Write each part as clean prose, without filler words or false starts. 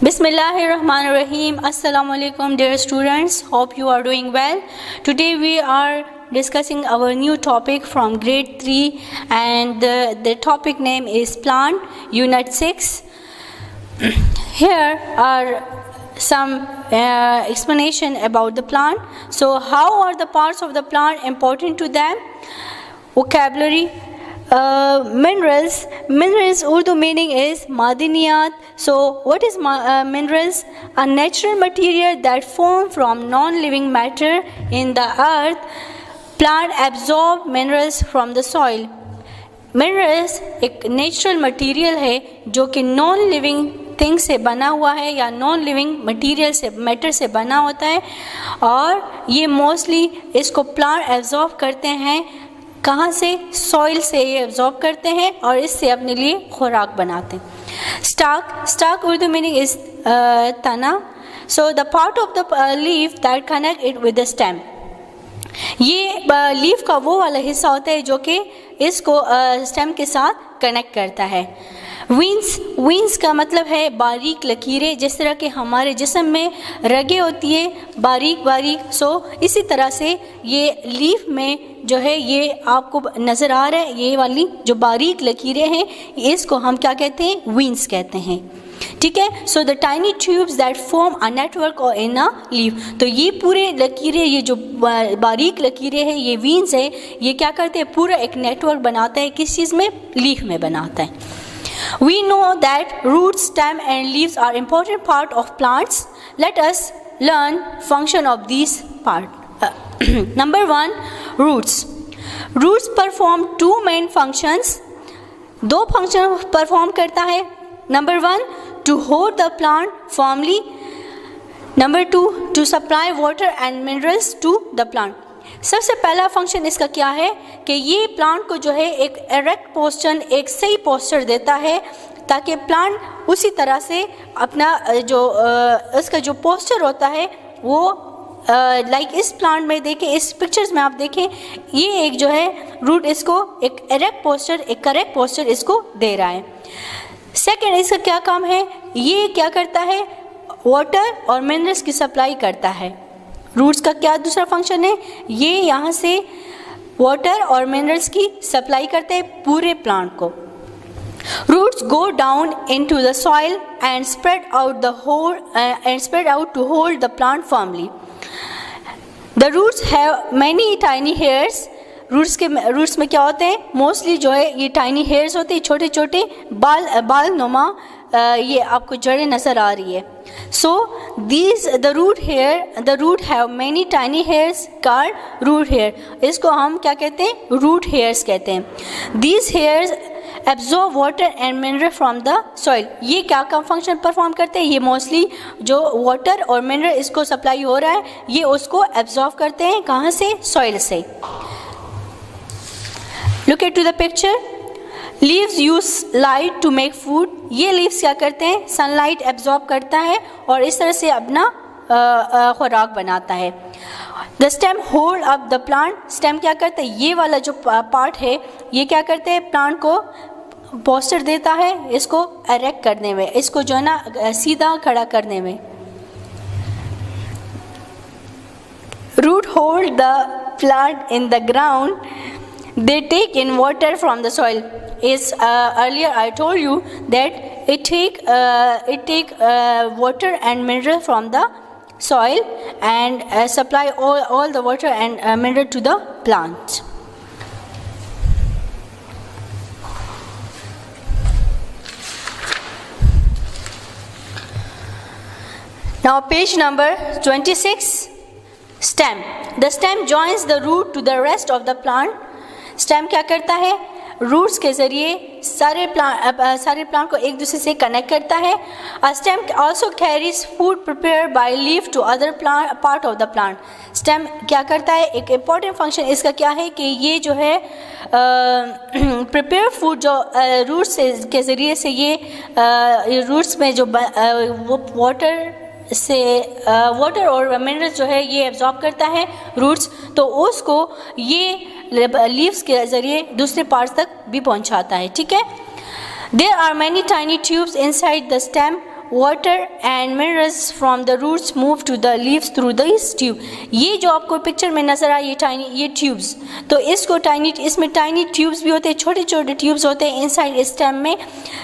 Bismillahirrahmanirrahim. Assalamu alaikum dear students. Hope you are doing well. Today we are discussing our new topic from grade 3 and the topic name is plant unit 6. Here are some explanation about the plant. So how are the parts of the plant important to them? Vocabulary. Minerals Urdu meaning is madaniyat. So what is minerals? A natural material that form from non-living matter in the earth. Plant absorb minerals from the soil. Minerals एक natural material है जो कि non living thing से बना हुआ है या non living material से मैटर से बना होता है और ये मोस्टली इसको प्लांट एब्जॉर्ब करते हैं. कहाँ से? सॉइल से ये एब्जॉर्ब करते हैं और इससे अपने लिए खुराक बनाते हैं. स्टाक उर्दू मीनिंग इज तना. So the part of the leaf that connect it with the stem. ये लीफ का वो वाला हिस्सा होता है जो कि इसको स्टेम के साथ कनेक्ट करता है. वीन्स का मतलब है बारीक लकीरें. जिस तरह के हमारे जिस्म में रगें होती है बारीक सो इसी तरह से ये लीफ में जो है ये आपको नज़र आ रहा है. ये वाली जो बारीक लकीरें हैं इसको हम क्या कहते हैं? वीन्स कहते हैं. ठीक है. So the tiny tubes that form a network और इन अ लीफ. तो ये पूरे लकीरें, ये जो बारीक लकीरें हैं ये वीन्स है, ये क्या करते हैं? पूरा एक नेटवर्क बनाता है. किस चीज़ में? लीफ में बनाता है. We know that roots, stem and leaves are important part of plants. Let us learn function of these part. Number 1, roots. Roots perform two main functions. दो फंक्शन परफॉर्म करता है. Number 1, to hold the plant firmly. Number 2, to supply water and minerals to the plant. सबसे पहला function इसका क्या है कि ये प्लांट को जो है एक एरेक्ट पोस्चर, एक सही पोस्चर देता है ताकि प्लांट उसी तरह से अपना जो इसका जो पोस्चर होता है वो लाइक इस प्लांट में देखें, इस पिक्चर्स में आप देखें, ये एक जो है रूट इसको एक एरेक्ट पोस्चर, एक करेक्ट पोस्चर इसको दे रहा है. सेकेंड, इसका क्या काम है? ये क्या करता है? वाटर और मिनरल्स की सप्लाई करता है. रूट्स का क्या दूसरा फंक्शन है? ये यहाँ से वाटर और मिनरल्स की सप्लाई करते हैं पूरे प्लांट को. Roots go down into the soil and spread out to hold the plant firmly. The roots have many tiny hairs. Roots में क्या होते हैं? मोस्टली जो है ये टाइनी हेयर्स होते हैं, छोटे छोटे बाल नुमा ये आपको जड़ें नज़र आ रही है. So the root have many tiny hairs called root hair. इसको हम क्या कहते हैं? रूट हेयर्स कहते हैं. These hairs absorb water and mineral from the soil. ये क्या काम फंक्शन परफॉर्म करते हैं? ये मोस्टली जो वाटर और मिनरल इसको सप्लाई हो रहा है ये उसको एब्जॉर्ब करते हैं. कहाँ से? सॉइल से. Look at to the picture. Leaves use light to make food. ये leaves क्या करते हैं? सनलाइट एब्जॉर्ब करता है और इस तरह से अपना खुराक बनाता है. The stem hold up the plant. Stem क्या करता है? ये वाला जो पार्ट है ये क्या करते हैं? प्लांट को पोस्चर देता है इसको एरेक्ट करने में, इसको जो है ना सीधा खड़ा करने में. Root hold the plant in the ground. They take in water from the soil. Earlier I told you that it take water and mineral from the soil and supply all the water and mineral to the plant. Now page number 26. Stem. The stem joins the root to the rest of the plant. Stem क्या करता है? Roots के ज़रिए सारे plant को एक दूसरे से कनेक्ट करता है. A stem also carries food prepare by leaf to other part of the plant. Stem क्या करता है? एक इम्पॉर्टेंट फंक्शन इसका क्या है कि ये जो है प्रिपेयर फूड जो रूट्स के ज़रिए से ये रूट्स में जो वो वाटर और मिनरल्स जो है ये एब्जॉर्ब करता है रूट्स, तो उसको ये लीव्स के ज़रिए दूसरे पार्ट्स तक भी पहुंचाता है. ठीक है. There are many tiny tubes inside the stem water and minerals from the roots move to the leaves through this tube. ये जो आपको पिक्चर में नज़र आए ये ट्यूब्स, तो इसमें टाइनी ट्यूब्स भी होते हैं, छोटे छोटे ट्यूब्स होते हैं इनसाइड स्टेम में.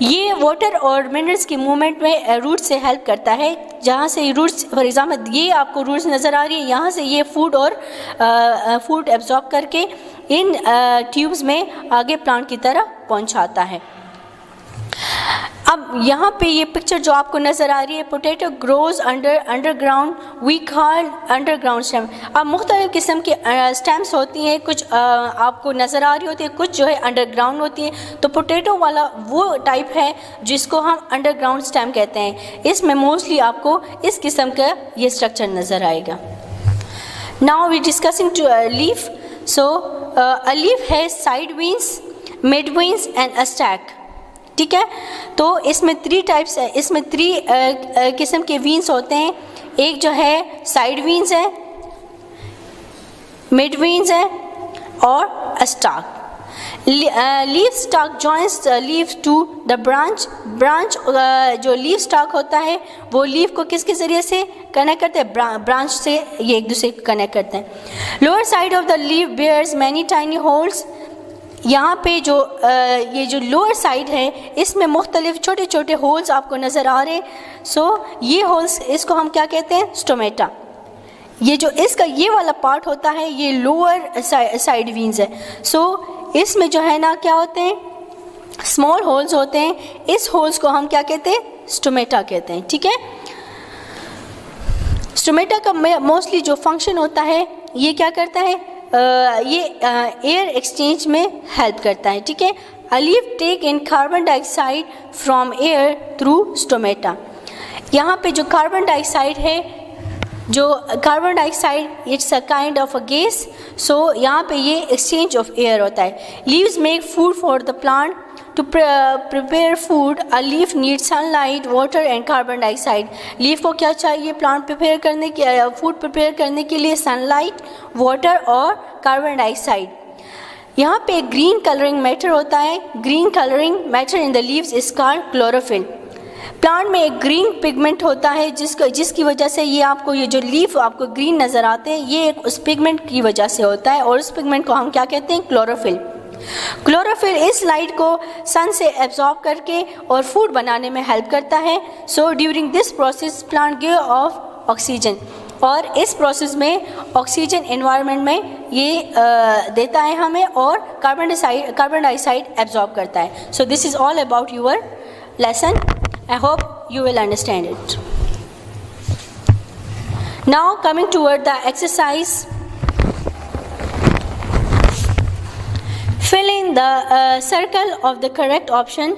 ये वाटर और मिनरल्स की मूवमेंट में रूट से हेल्प करता है. जहाँ से रूट्स, फॉर एग्जांपल ये आपको रूट्स नज़र आ रही है, यहाँ से ये फूड एब्जॉर्ब करके इन ट्यूब्स में आगे प्लांट की तरह पहुँचाता है. अब यहाँ पे ये पिक्चर जो आपको नज़र आ रही है, potato grows underground, we call underground stem. अब मुख्तलिफ किस्म के स्टेम्स होती हैं, कुछ आपको नज़र आ रही होती है, कुछ जो है अंडरग्राउंड होती है. तो पोटैटो वाला वो टाइप है जिसको हम अंडरग्राउंड स्टेम कहते हैं. इसमें मोस्टली आपको इस किस्म का ये स्ट्रक्चर नज़र आएगा. Now we discussing to leaf. So a leaf है side veins, mid veins and a stalk. ठीक है, तो इसमें 3 टाइप्स है, इसमें 3 किस्म के वीन्स होते हैं. एक जो है साइड वीन्स है, मिड वीन्स है और stalk. Leaf stalk joins leaf to the branch. जो लीफ स्टाक होता है वो लीफ को किसके ज़रिए से कनेक्ट करते हैं, ब्रांच से ये एक दूसरे को कनेक्ट करते हैं. Lower side of the leaf bears many tiny holes. यहाँ पे ये जो लोअर साइड है इसमें मुख्तलिफ छोटे छोटे होल्स आपको नज़र आ रहे हैं. सो ये होल्स, इसको हम क्या कहते हैं, स्टोमेटा. ये जो इसका ये वाला पार्ट होता है ये लोअर साइड वीन्स है. सो इसमें जो है ना क्या होते हैं, स्मॉल होल्स होते हैं. इस होल्स को हम क्या कहते हैं, स्टोमेटा कहते हैं. ठीक है, स्टोमेटा का मोस्टली जो फंक्शन होता है ये क्या करता है, ये एयर एक्सचेंज में हेल्प करता है. ठीक है, a leaf take in carbon dioxide from air through stomata. यहाँ पे जो कार्बन डाइऑक्साइड है, जो carbon dioxide it's a kind of a gas. So यहाँ पे ये एक्सचेंज ऑफ एयर होता है. Leaves make food for the plant. To prepare food, a leaf needs sunlight, water and carbon dioxide. Leaf को क्या चाहिए प्लांट प्रिपेयर करने के, फूड प्रिपेयर करने के लिए, सनलाइट, वाटर और कार्बन डाइऑक्साइड. यहाँ पे ग्रीन कलरिंग मैटर होता है. Green colouring matter in the leaves is called chlorophyll. Plant में एक ग्रीन पिगमेंट होता है जिसकी वजह से ये आपको ये जो लीफ आपको ग्रीन नज़र आते हैं, ये उस पिगमेंट की वजह से होता है और उस पिगमेंट को हम क्या कहते हैं, क्लोरोफिल. क्लोरोफिल इस लाइट को सन से एब्जॉर्ब करके और फूड बनाने में हेल्प करता है. So during this process plant give of oxygen, और इस प्रोसेस में ऑक्सीजन एनवायरनमेंट में ये देता है हमें और कार्बन डाइऑक्साइड एब्जॉर्ब करता है. So this is all about your lesson. I hope you will understand it. Now coming toward the exercise. Fill in the circle of the correct option.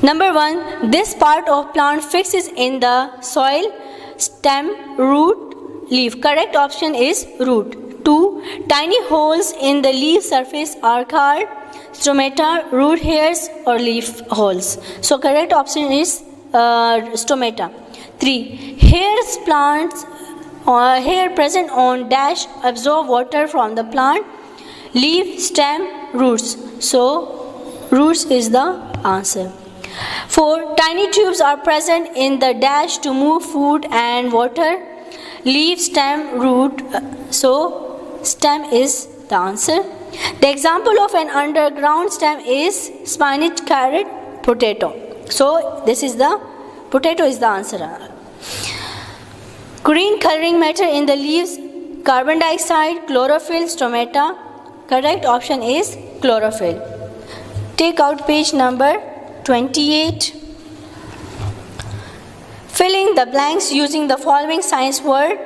Number 1, this part of plant fixes in the soil, stem, root, leaf. Correct option is root. 2, tiny holes in the leaf surface are called stomata, root hairs or leaf holes. So correct option is stomata. 3, hair present on dash absorb water from the plant. Leaf, stem, roots. So roots is the answer. 4, tiny tubes are present in the dash to move food and water. Leaf, stem, root. So stem is the answer. The example of an underground stem is spinach, carrot, potato. So this is the potato is the answer. Green coloring matter in the leaves, carbon dioxide, chlorophyll, stomata. Correct option is chlorophyll. Take out page number 28. Filling the blanks using the following science word: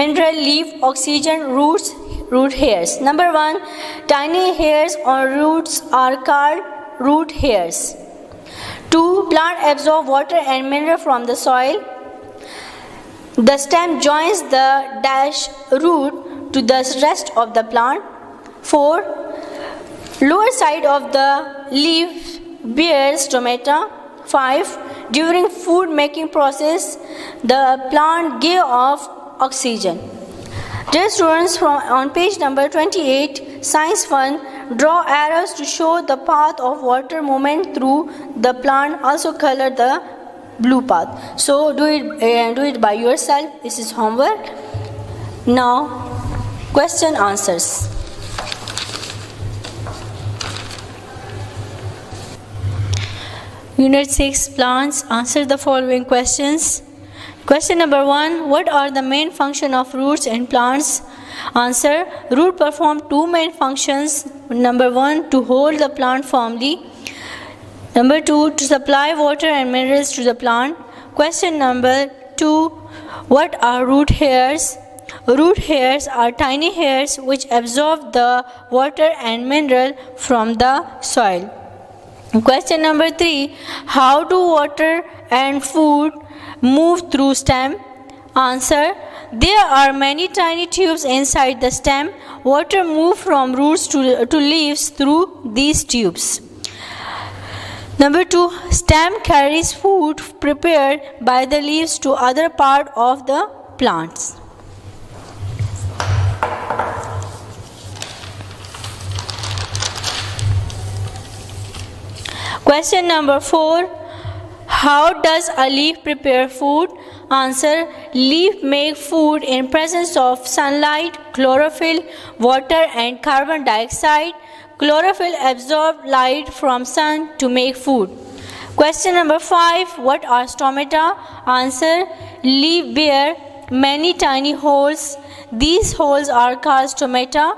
mineral, leaf, oxygen, roots, root hairs. Number 1, tiny hairs on roots are called root hairs. 2, plant absorb water and mineral from the soil. The stem joins the dash root to the rest of the plant. 4, lower side of the leaf bears stomata. 5, during food making process the plant give off oxygen. Dear students, on page number 28, science 1, draw arrows to show the path of water movement through the plant. Also color the blue path. So do it by yourself. This is homework. Now question answers. Unit 6 plants. Answer the following questions. Question number 1. What are the main functions of roots in plants? Answer. Root perform two main functions. Number 1, to hold the plant firmly. Number 2, to supply water and minerals to the plant. Question number 2. What are root hairs? Root hairs are tiny hairs which absorb the water and mineral from the soil. Question number 3. How do water and food move through stem? Answer. There are many tiny tubes inside the stem. Water moves from roots to leaves through these tubes. Number 2. Stem carries food prepared by the leaves to other part of the plants. Question number 4. How does a leaf prepare food? Answer. Leaf make food in presence of sunlight, chlorophyll, water and carbon dioxide. Chlorophyll absorbs light from sun to make food. Question number 5. What are stomata? Answer. Leaf bear many tiny holes. These holes are called stomata.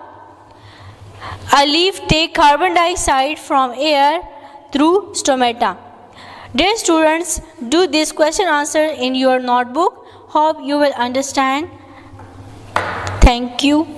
A leaf takes carbon dioxide from air through stomata. Dear students, do this question answer in your notebook. Hope you will understand. Thank you.